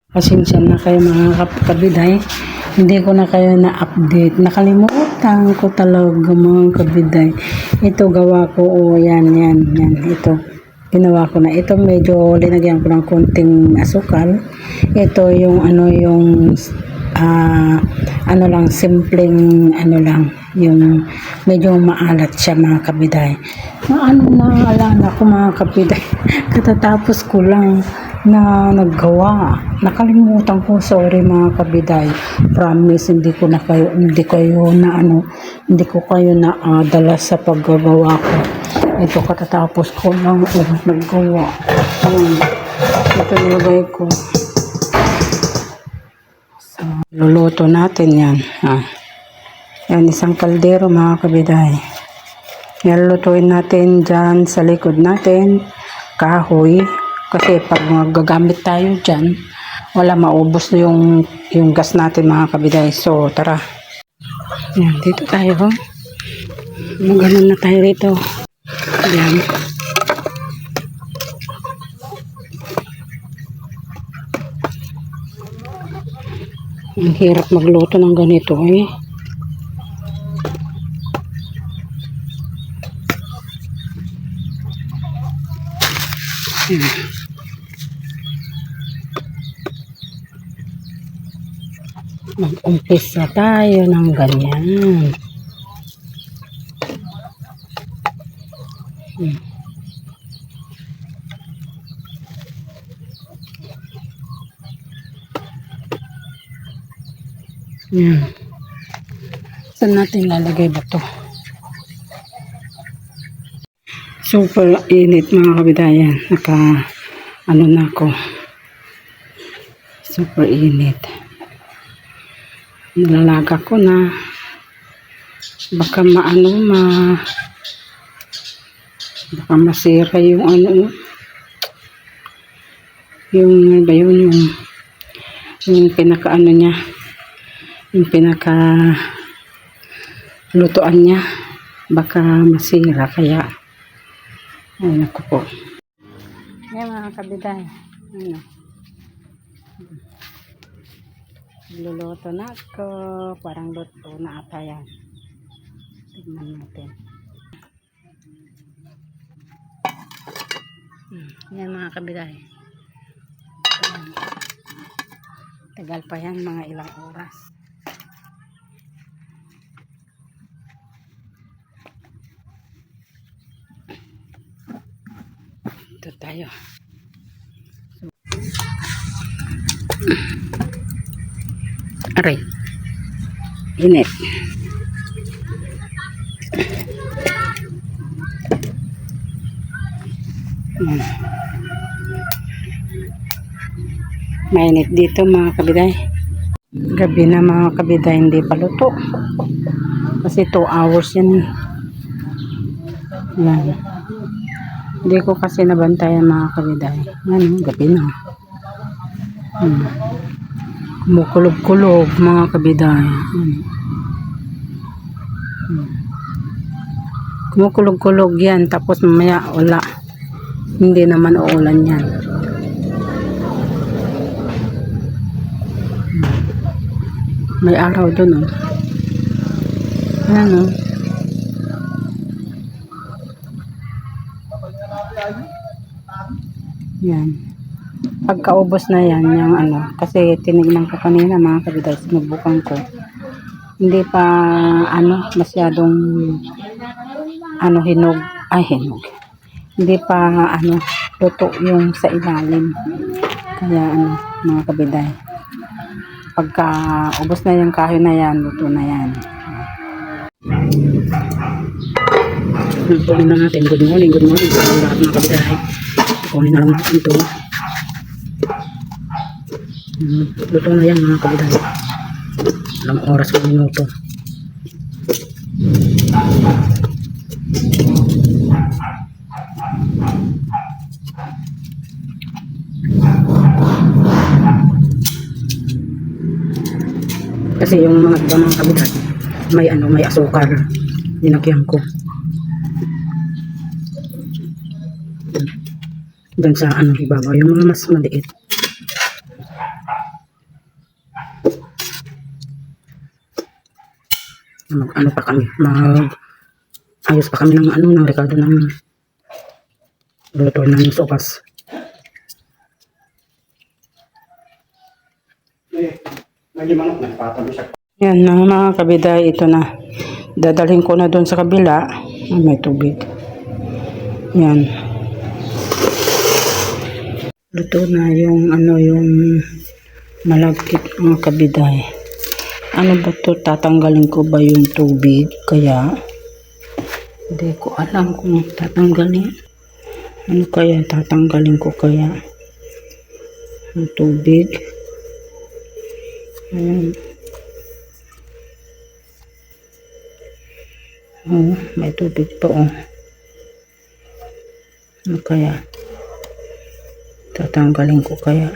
Pasensya na kayo mga kabiday. Hindi ko na kayo na-update. Nakalimutan ko talaga mga kabiday. Ito gawa ko. O yan. Ito. Ginawa ko na. Ito medyo linagyan ko ng konting asukal. Ito yung lang, simpleng lang. Yung medyo maalat siya mga kabiday. Naalala ko mga kabiday. Katatapos ko lang na naggawa. Nakalimutan ko, sorry mga kabiday. Promise, hindi ko kayo na dala sa paggagawa ko. Ito katatapos ko lang naggawa. Ito nilagay ko. So, luluto natin yan. Yan, isang kaldero mga kabiday. Yan, lutuin natin dyan sa likod natin. Kahoy. Kasi pag magagamit tayo dyan, wala, maubos yung gas natin mga kabiday. So, tara. Yan, dito tayo. Maganon na tayo rito. Yan. Ang hirap magluto ng ganito eh. Yan. Mag-umpisa tayo ng ganyan. Yan. Saan natin lalagay ba to? Super init mga kabidayan. Na ako. Super init. Nilalaga ko na. Baka baka masira yung yung pinaka niya. Yung pinaka lutuan niya. Baka masira kaya. Ay, naku po. Yan mga kabiday. Luluto na ako. Parang luto na ata yan. Tignan natin. Yan mga kabiday. Tagal pa yan, mga ilang oras. Ito tayo. Aray. Init. Mainit dito mga kabiday. Gabi na mga kabiday, hindi pa luto. Kasi 2 hours yan eh. Yan. Hindi ko kasi nabantayan mga kabiday. Yan, gabi na. Kumukulog-kulog mga kabiday. Kumukulog-kulog yan. Tapos mamaya wala. Hindi naman uulan yan. May araw dun oh. Ayan oh. Yan. Pagkaubos na yan, yung kasi tinignan ko kanina mga kabiday, sinubukan ko. Hindi pa masyadong hinog. Hindi pa luto yung sa ilalim. Kaya mga kabiday. Pagka ubos na yung kahoy na yan, luto na yan. Kunin na natin. Good morning. Good morning sa lahat mga kabiday. Kunin na lang natin ito. Luto na yan mga kabiday. Ilang oras o minuto. Kasi yung mga iba mga kabiday, may asukal. Dinagyan ko. Doon sa ibabaw, yung mga mas maliit. Ano pa kami, ayos pa kami ng ng rekado ng luto ng sopas. Yan na mga kabiday, ito na. Dadalhin ko na doon sa kabila. May tubig. Yan. Luto na yung yung malagkit mga kabiday. Ano ba to? Tatanggalin ko ba yung tubig? Kaya hindi ko alam kung tatanggalin. Ano kaya tatanggalin ko kaya? Yung tubig. Ayan. Oh, may tubig pa oh. Ano kaya? Tatanggalin ko kaya?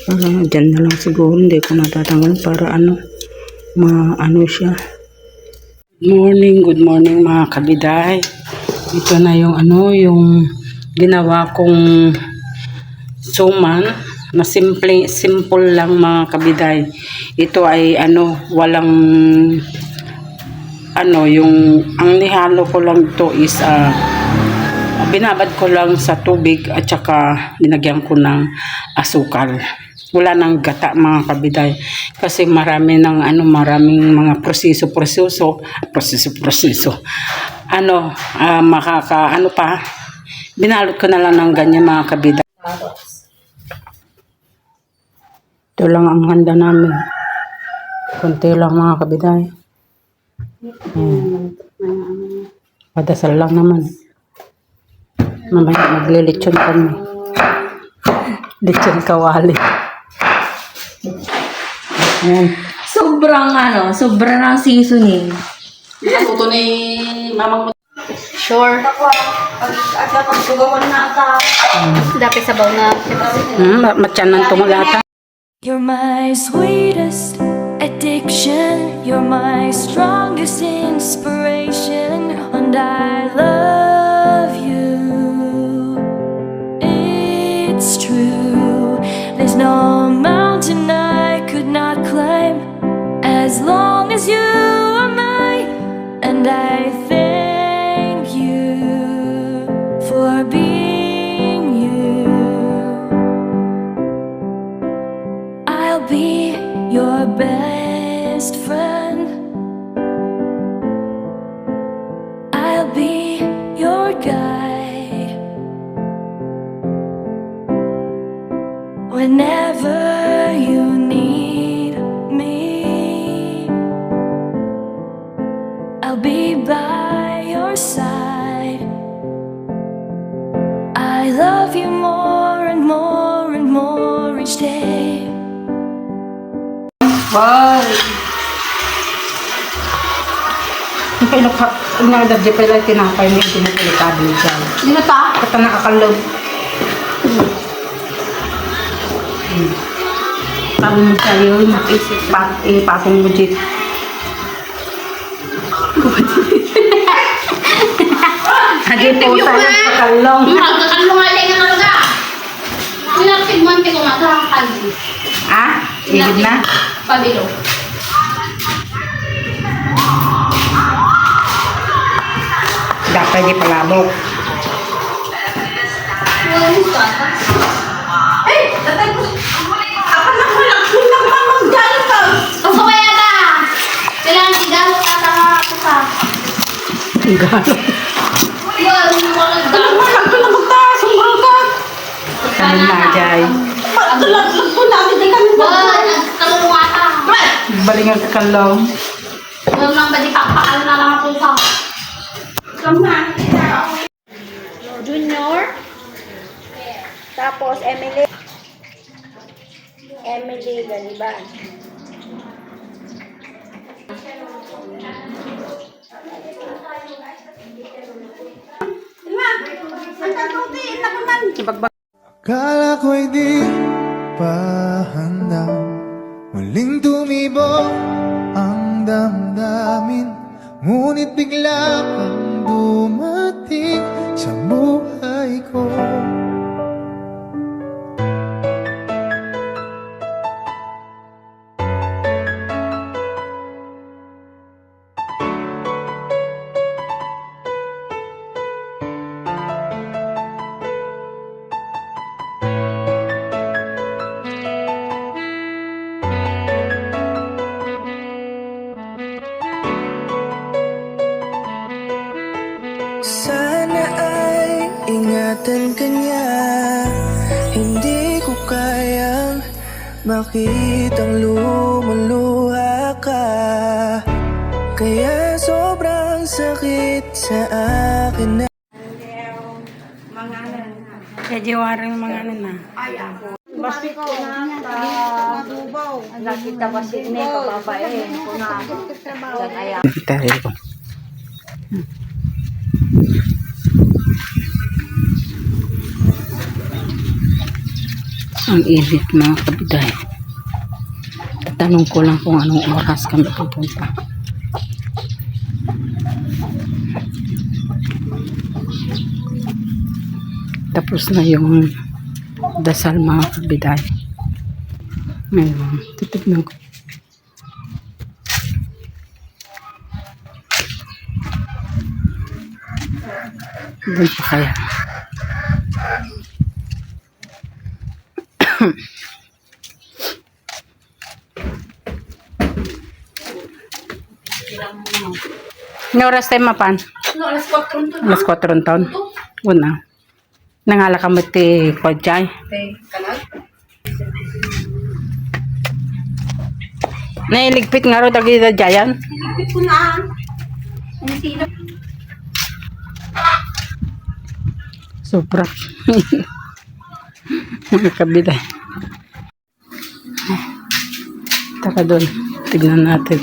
Parang dyan na lang siguro, hindi ko natatanggalin para maano siya. Good morning mga kabiday. Ito na yung yung ginawa kong suman na simple lang mga kabiday. Ito ay walang yung ang nihalo ko lang to is binabad ko lang sa tubig at saka dinagyan ko ng asukal. Wala nang gata mga kabiday kasi maraming mga proseso pa binalot ko na lang ng ganyan mga kabiday. Ito lang ang handa namin, konti lang mga kabiday. Padasal lang naman. Mamaya maglilitsyon kami. Litsyon kawali. Ayan. Sobrang ng seasoning. Natuto ni mamang mo. Sure. Dapat sabaw na. Matyanan tumulata. You're my sweetest addiction. You're my strongest inspiration. And I love you. It's true. There's no mountain I could not climb as long as you are mine. And I thank you for being you. I'll be your best friend. I'll be your guide whenever you need me. I'll be by your side. I love you more and more and more each day. Wow! Inadadya pa lang tinapay mo yung pinapilikado dyan. Sino ta? Kata nakakalog. Sabi mo sa'yo, ipatong mo dito. Hadi po tayo sa kalong. Magkakalong nga lang ang alaga. Sinapig mo ang tingong magkakal. Ibig na? Pabilo. Dapat di palabok. Hey! Tatay ko! Apa na ko lang? Kulang pa mag-galit ka! Kasawaya ka! Kailangan sigalot at ang kusa. Gano'n. Yun, walang galit. Walang ko na magtaas. Ang ka. Kanin na, Jai. Tulad po namin din kami. Nagkalong ata. Balingan ka kalong. Huwag lang ba di pakpakan na lang ang kusa? Junior. Tapos Emily Galiban. Akala ko'y di pa handang muling tumibok ang damdamin. Ngunit bigla kang dumating sa buhay ko. ingatan ka niya. Hindi ko kayang makitang lumuluha ka, kaya sobrang sakit sa akin na. Kaya jiwarang mga ano na. Nakita ba si Inay pababae? Kaya Tayo ko. Ang init mga kabiday. Tanong ko lang kung anong oras kami pupunta. Tapos na yung dasal mga kabiday. Ngayon, titignan ko. Doon pa kaya. Ano oras tayo mapan? alas 4 Alas 4 ng taon. Una. Nangala ka mo ti Kodjay. Nailigpit nga ro dagi da Jayan. Higpit ko na. Ang sino? Sobra. Mga kabila. Taka doon. Tignan natin.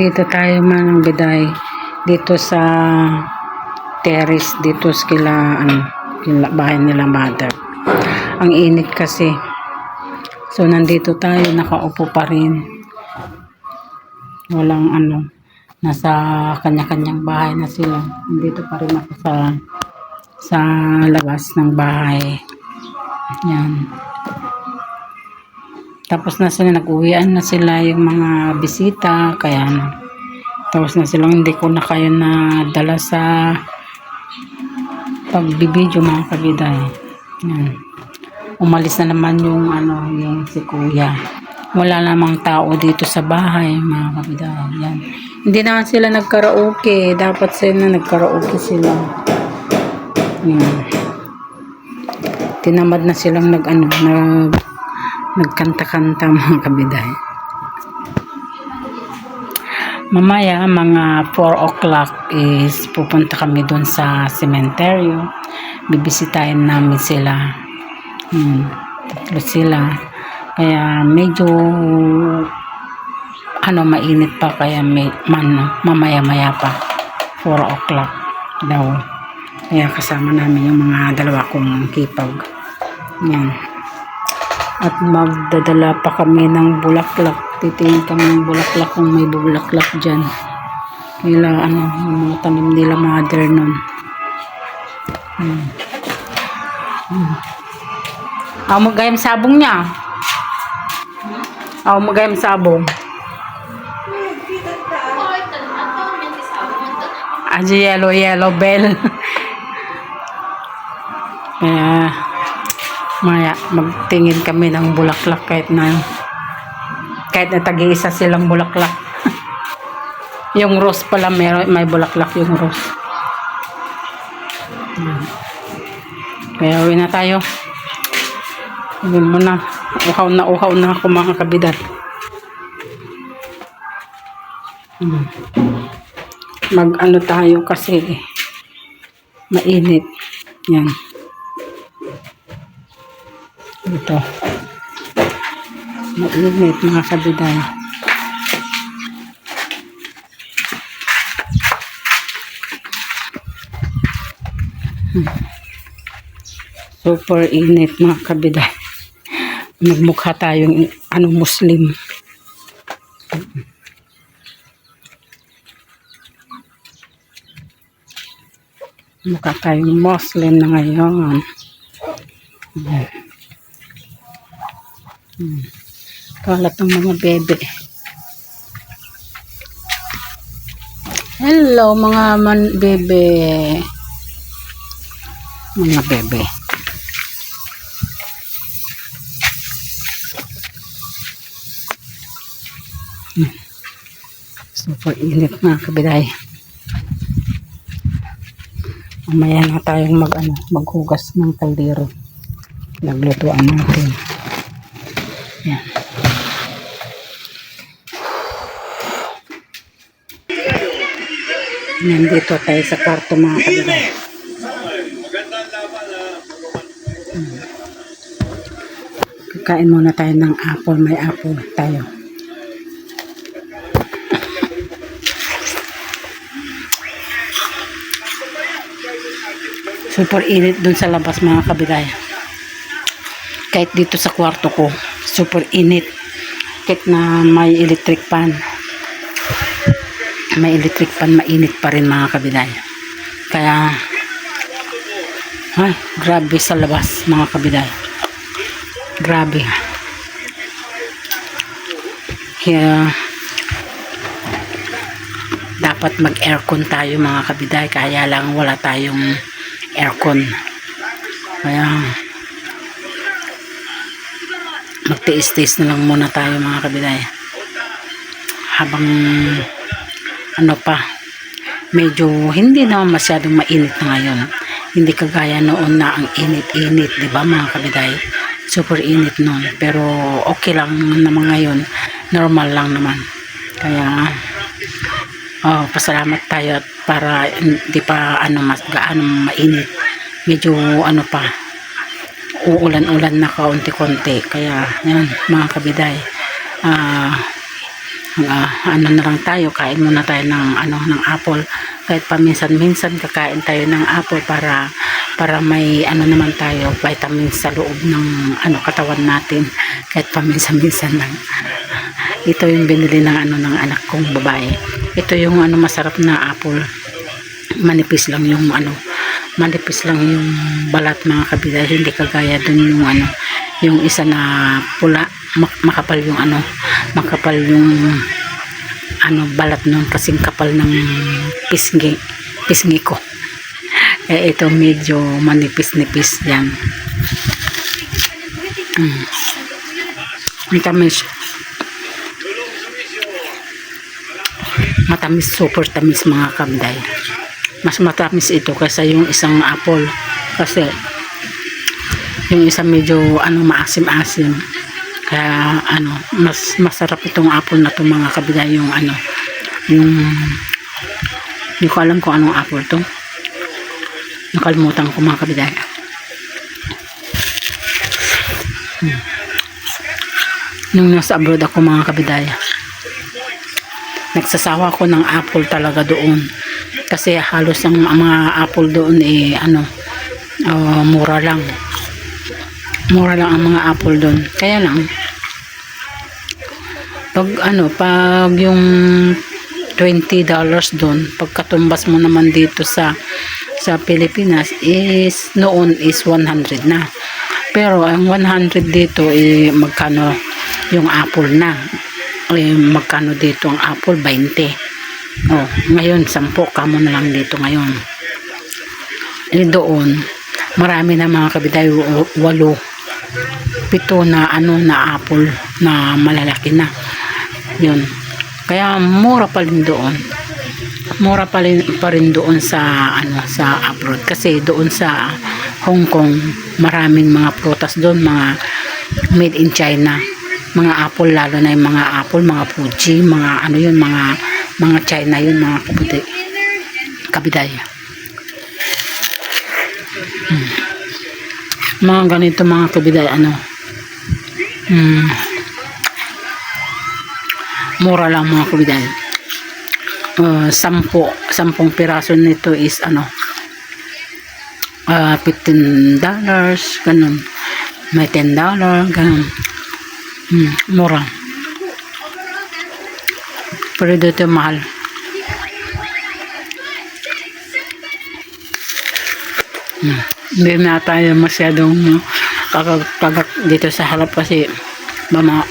Dito tayo manang biday. Dito sa terrace. Dito sa kila bahay nila mother. Ang init kasi. So, nandito tayo. Nakaupo pa rin. Walang nasa kanya-kanyang bahay na sila. Nandito pa rin ako sa labas ng bahay. Yan. Tapos na sila, nag-uwian na sila yung mga bisita. Kaya tapos na sila, hindi ko na kayo nadala sa pagbibideo mga kabiday. Yan. Umalis na naman yung yung si kuya. Wala namang tao dito sa bahay mga kabiday. Yan. Hindi naman sila nagkaraoke. Dapat sila nagkaraoke sila. Yan. Tinamad na silang nagkanta-kanta mga kabiday. Mamaya mga 4 o'clock is pupunta kami doon sa sementeryo. Bibisitahin namin sila. Tatlo sila. Kaya medyo mainit pa, kaya mamaya-maya pa 4 o'clock daw. Kaya kasama namin yung mga dalawa kong kipag. Yan. At magdadala pa kami ng bulaklak. Titingin kami ng bulaklak kung may bulaklak dyan. Kaya yung mga tanim nila mother nun. Magayam sabong niya. Magayam sabong. Yellow bell. Kaya maya magtingin kami ng bulaklak kahit na tag-iisa silang bulaklak. Yung rose pala may bulaklak yung rose. Kaya uwi na tayo. Uwi mo na. Uhaw na ako mga kabidat. Tayo kasi mainit. Yan. Ito. Mainit mga kabiday. Super init mga kabiday. Magmukha tayong Muslim. Mukha tayong Muslim na ngayon. Kalat ng mga bebe. Hello mga bebe. Mga bebe. Super init mga kabiday. Mamaya na tayong maghugas ng kaldero. Naglutuan natin. Yan. Nandito tayo sa kwarto mga kabiday. Kakain muna tayo ng apple. May apple tayo. Super init dun sa labas mga kabiday. Kahit dito sa kwarto ko, super init. Kahit na may electric pan. May electric pan, mainit pa rin mga kabiday. Kaya, ay, grabe sa labas mga kabiday. Grabe. Kaya, dapat mag-aircon tayo mga kabiday. Kaya lang wala tayong aircon. Kaya, magtiis-tiis na lang muna tayo mga kabiday. Habang, medyo hindi naman masyadong mainit na ngayon. Hindi kagaya noon na ang init-init, di ba mga kabiday? Super init noon. Pero okay lang naman ngayon. Normal lang naman. Kaya, pasalamat tayo at para hindi pa mas gaano mainit. Medyo uulan-ulan na kaunti-konti. Kaya, yan mga kabiday. Na lang tayo, kain muna tayo ng apple. Kahit paminsan-minsan kakain tayo ng apple para may naman tayo, vitamins sa loob ng katawan natin. Kahit paminsan-minsan lang. Ito yung binili ng ng anak kong babae. Ito yung masarap na apple. Manipis lang yung manipis lang yung balat mga kabiday. Hindi kagaya dun yung yung isa na pula, makapal yung makapal yung balat nun, kasing kapal ng pisngi ko. Ito medyo manipis-nipis yan. Matamis, super tamis mga kabiday. Mas matamis ito kaysa yung isang apple, kasi yung isa medyo maasim-asim. Kaya mas masarap itong apple na to mga kabiday. Yung hindi ko alam kung anong apple to. Nakalimutan ko mga kabiday. Nung nasa abroad ako mga kabiday, nagsasawa ko ng apple talaga doon. Kasi halos ang mga apple doon mura lang. Mura lang ang mga apple doon. Kaya lang, pag yung $20 doon, pagkatumbas mo naman dito sa Pilipinas noon is 100 na. Pero ang 100 dito magkano yung apple na? Magkano dito ang apple? 20. Ngayon 10 kamo na lang dito ngayon. Doon marami na mga kabiday, 7 na na apple na malalaki na. Yun. Kaya mura pa rin doon. Mura pa rin doon sa abroad, kasi doon sa Hong Kong maraming mga prutas doon, mga made in China. Mga apple, lalo na yung mga apple, mga Fuji, mga yun, mga China yun mga kabiday. Mga ganito mga kabiday, mura lang mga kabiday. 10 piraso nito is $15, ganun. May $10, ganun. Mura. Pero dito mahal. Hindi na tayo masyadong kagak dito sa harap, kasi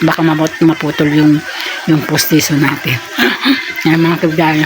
baka maputol yung pustiso natin. Yan mga kabiday.